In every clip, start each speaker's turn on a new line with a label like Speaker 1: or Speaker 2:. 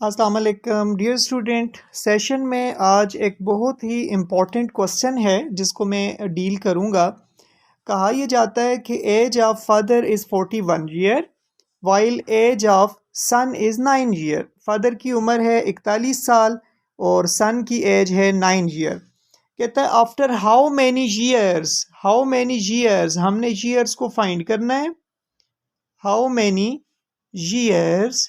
Speaker 1: अस्सलाम वालेकुम dear student. Session में आज एक बहुत ही इम्पॉर्टेंट क्वेश्चन है जिसको मैं डील करूँगा। कहा यह जाता है कि age of father is 41 year while age of son is 9 year. Father की उम्र है 41 साल और सन की एज है 9 ईयर। कहता है आफ्टर हाउ मैनी ईयर्स हमने ईयर्स को फाइंड करना है। How many years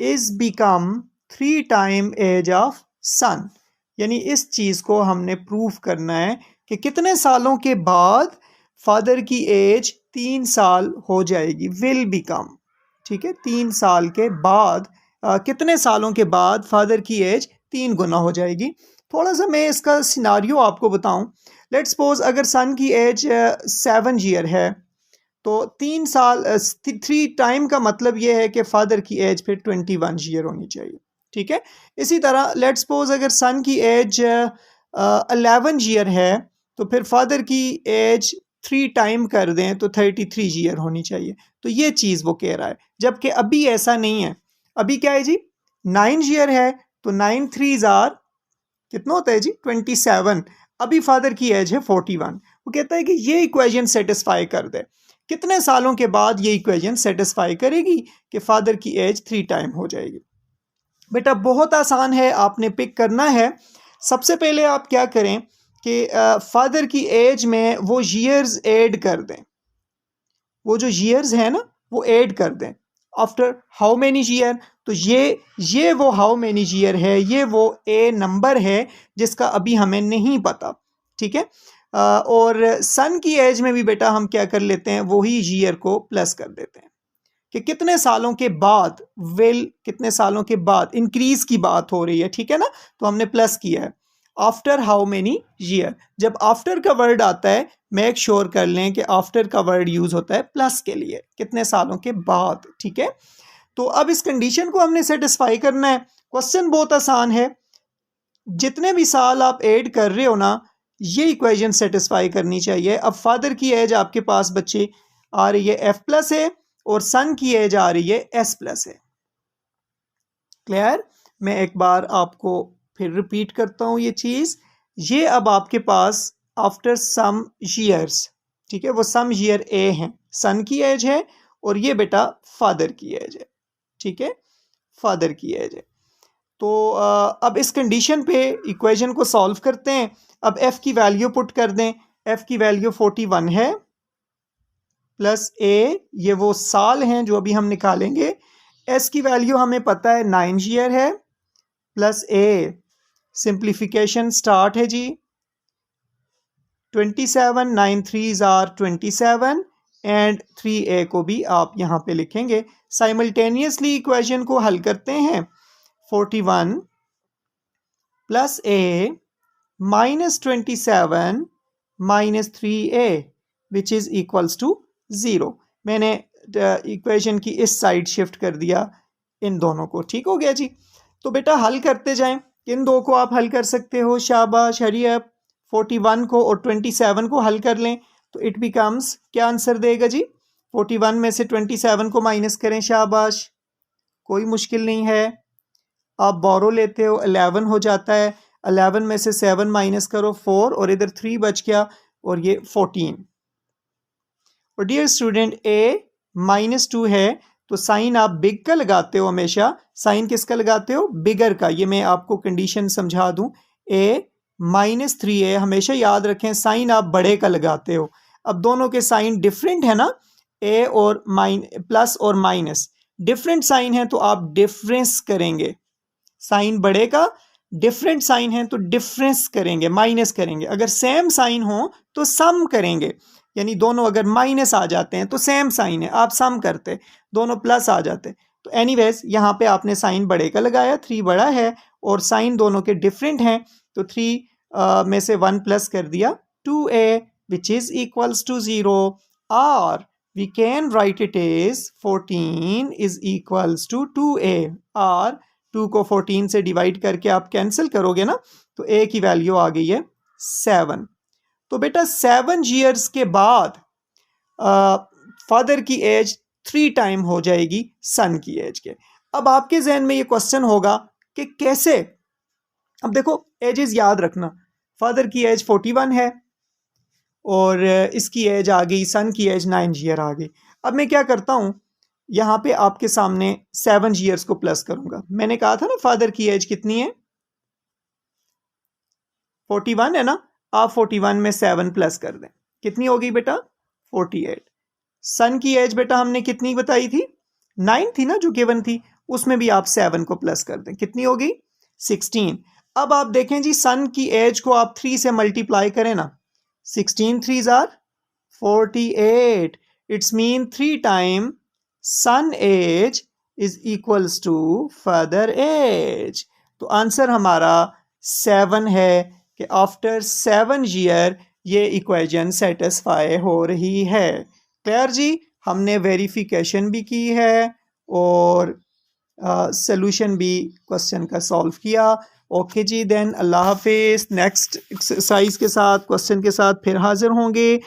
Speaker 1: is become 3 time age of son. यानी इस चीज़ को हमने प्रूव करना है कि कितने सालों के बाद फादर की एज 3 साल हो जाएगी, विल बिकम। ठीक है, 3 साल के बाद कितने सालों के बाद फादर की एज 3 गुना हो जाएगी। थोड़ा सा मैं इसका सिनारियो आपको बताऊं। लेट्स सपोज अगर सन की एज 7 ईयर है तो 3 साल 3 टाइम का मतलब ये है कि फादर की एज फिर 21 ईयर होनी चाहिए। ठीक है, इसी तरह लेट्स सपोज अगर सन की एज 11 ईयर है तो फिर फादर की एज 3 टाइम कर दें तो 33 ईयर होनी चाहिए। तो ये चीज़ वो कह रहा है, जबकि अभी ऐसा नहीं है। अभी क्या है जी, 9 ईयर है तो 9 3 जार कितना होता है जी 27। अभी फादर की एज है 41। वो कहता है कि ये इक्वेशन सेटिस्फाई कर दे। कितने सालों के बाद ये इक्वेशन सेटिस्फाई करेगी कि फादर की एज 3 टाइम हो जाएगी। बेटा बहुत आसान है, आपने पिक करना है। सबसे पहले आप क्या करें कि फादर की एज में वो ईयर्स ऐड कर दें। वो जो ईयर्स है ना वो ऐड कर दें। आफ्टर हाउ मेनी ईयर, तो ये वो हाउ मेनी ईयर है, ये वो ए नंबर है जिसका अभी हमें नहीं पता। ठीक है, और सन की एज में भी बेटा हम क्या कर लेते हैं, वही ईयर को प्लस कर देते हैं कि कितने सालों के बाद, कितने सालों के बाद इंक्रीज की बात हो रही है। ठीक है ना, तो हमने प्लस किया है। आफ्टर हाउ मेनी ईयर, जब आफ्टर का वर्ड आता है मेक श्योर कर लें कि आफ्टर का वर्ड यूज होता है प्लस के लिए, कितने सालों के बाद। ठीक है, तो अब इस कंडीशन को हमने सेटिस्फाई करना है। क्वेश्चन बहुत आसान है, जितने भी साल आप ऐड कर रहे हो ना ये इक्वेशन सेटिस्फाई करनी चाहिए। अब फादर की एज आपके पास बच्चे आ रही है एफ प्लस है और सन की एज आ रही है एस प्लस है। क्लियर? मैं एक बार आपको फिर रिपीट करता हूं ये चीज। ये अब आपके पास आफ्टर सम ईयर्स, ठीक है, वो सम ईयर ए है, सन की एज है और ये बेटा फादर की एज है। ठीक है, फादर की एज है। तो अब इस कंडीशन पे इक्वेशन को सॉल्व करते हैं। अब एफ की वैल्यू पुट कर दें। एफ की वैल्यू 41 है प्लस ए, ये वो साल हैं जो अभी हम निकालेंगे। एस की वैल्यू हमें पता है 9 ईयर है प्लस ए, सिंप्लीफिकेशन स्टार्ट है जी 27, 9 3 आर 27 एंड 3a को भी आप यहाँ पे लिखेंगे। साइमल्टेनियसली इक्वेशन को हल करते हैं। 41 plus A minus 27 minus 3a which is equals to 0। मैंने इक्वेशन की इस साइड शिफ्ट कर दिया इन दोनों को। ठीक हो गया जी। तो बेटा हल करते जाएं, इन दो को आप हल कर सकते हो, शाबाश हरियप। 41 को और 27 को हल कर लें तो इट बिकम्स, क्या आंसर देगा जी, 41 में से 27 को माइनस करें, शाबाश, कोई मुश्किल नहीं है। आप बोरो लेते हो 11 हो जाता है, 11 में से 7 माइनस करो 4 और इधर 3 बच गया और ये 14। और डियर स्टूडेंट a -2 है तो साइन आप बिग का लगाते हो हमेशा। साइन किसका लगाते हो, बिगर का। ये मैं आपको कंडीशन समझा दूं, a -3a हमेशा याद रखें, साइन आप बड़े का लगाते हो। अब दोनों के साइन डिफरेंट है ना, a और प्लस और माइनस डिफरेंट साइन है तो आप डिफरेंस करेंगे। साइन बड़े का डिफरेंट साइन है तो डिफरेंस करेंगे, माइनस करेंगे। अगर सेम साइन हो तो सम करेंगे, यानी दोनों अगर माइनस आ जाते हैं तो सेम साइन है, आप सम करते, दोनों प्लस आ जाते। तो एनीवेज यहाँ पे आपने साइन बड़े का लगाया, 3 बड़ा है और साइन दोनों के डिफरेंट हैं तो 3 में से 1 प्लस कर दिया 2a which is equals to 0। और we can write it as 14 is equals to 2a, और 2 को 14 से डिवाइड करके आप कैंसिल करोगे ना, तो a की वैल्यू आ गई है 7। तो बेटा 7 ईयर्स के बाद फादर की एज 3 टाइम हो जाएगी सन की एज के। अब आपके जहन में ये क्वेश्चन होगा कि कैसे। अब देखो एजेस याद रखना, फादर की एज 41 है और इसकी एज आ गई, सन की एज 9 ईयर आ गई। अब मैं क्या करता हूँ, यहाँ पे आपके सामने 7 ईयर्स को प्लस करूंगा। मैंने कहा था ना फादर की एज कितनी है, 41 है ना, आप 41 में 7 प्लस कर दें, कितनी हो गई बेटा 48। सन की एज बेटा हमने कितनी बताई थी, 9 थी ना जो गिवन थी, उसमें भी आप 7 को प्लस कर दें, कितनी हो गई 16। अब आप देखें जी सन की एज को आप 3 से मल्टीप्लाई करें ना, 16 3s are 48, it's mean 3 time son age is equals to father age. तो आंसर हमारा 7 है कि आफ्टर 7 ईयर ये इक्वेशन सेटिस्फाई हो रही है। क्लियर जी, हमने वेरिफिकेशन भी की है और सॉल्यूशन भी क्वेश्चन का सॉल्व किया। ओके जी, देन अल्लाह हाफिज़। नेक्स्ट एक्सरसाइज के साथ, क्वेश्चन के साथ फिर हाजिर होंगे।